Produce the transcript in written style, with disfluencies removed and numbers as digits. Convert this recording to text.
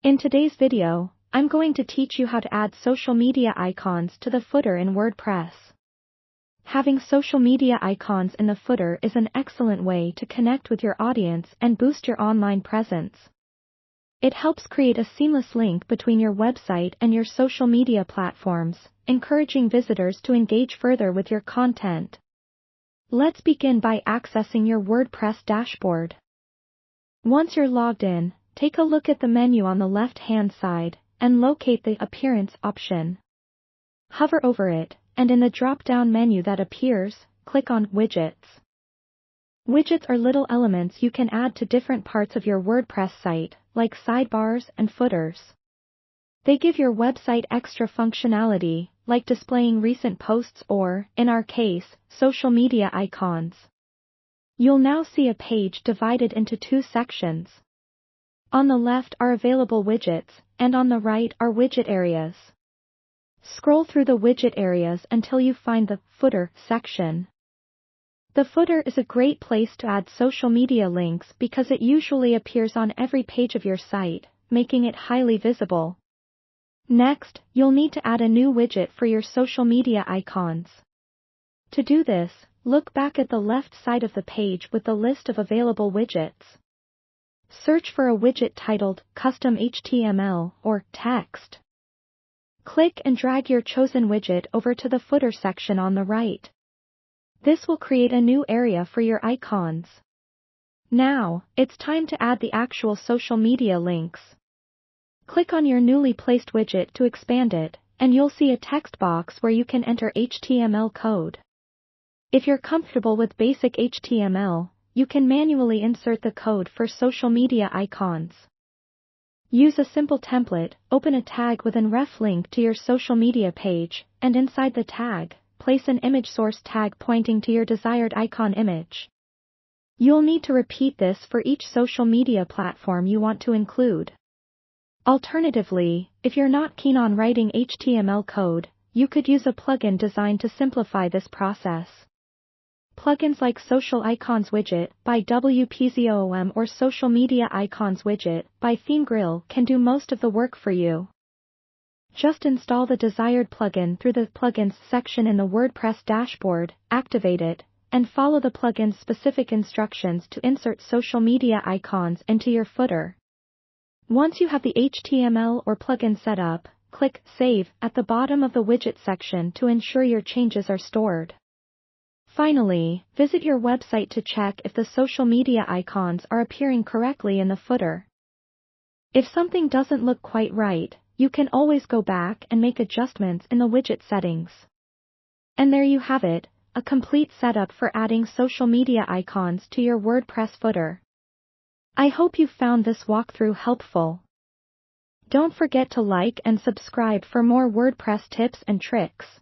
In today's video, I'm going to teach you how to add social media icons to the footer in WordPress. Having social media icons in the footer is an excellent way to connect with your audience and boost your online presence. It helps create a seamless link between your website and your social media platforms, encouraging visitors to engage further with your content. Let's begin by accessing your WordPress dashboard. Once you're logged in, take a look at the menu on the left-hand side, and locate the Appearance option. Hover over it, and in the drop-down menu that appears, click on Widgets. Widgets are little elements you can add to different parts of your WordPress site, like sidebars and footers. They give your website extra functionality, like displaying recent posts or, in our case, social media icons. You'll now see a page divided into two sections. On the left are available widgets, and on the right are widget areas. Scroll through the widget areas until you find the Footer section. The footer is a great place to add social media links because it usually appears on every page of your site, making it highly visible. Next, you'll need to add a new widget for your social media icons. To do this, look back at the left side of the page with the list of available widgets. Search for a widget titled Custom HTML or Text. Click and drag your chosen widget over to the footer section on the right. This will create a new area for your icons. Now, it's time to add the actual social media links. Click on your newly placed widget to expand it, and you'll see a text box where you can enter HTML code. If you're comfortable with basic HTML, you can manually insert the code for social media icons. Use a simple template, open a tag with an ref link to your social media page, and inside the tag, place an image source tag pointing to your desired icon image. You'll need to repeat this for each social media platform you want to include. Alternatively, if you're not keen on writing HTML code, you could use a plugin designed to simplify this process. Plugins like Social Icons Widget by WPZOOM or Social Media Icons Widget by ThemeGrill can do most of the work for you. Just install the desired plugin through the Plugins section in the WordPress dashboard, activate it, and follow the plugin's specific instructions to insert social media icons into your footer. Once you have the HTML or plugin set up, click Save at the bottom of the widget section to ensure your changes are stored. Finally, visit your website to check if the social media icons are appearing correctly in the footer. If something doesn't look quite right, you can always go back and make adjustments in the widget settings. And there you have it, a complete setup for adding social media icons to your WordPress footer. I hope you found this walkthrough helpful. Don't forget to like and subscribe for more WordPress tips and tricks.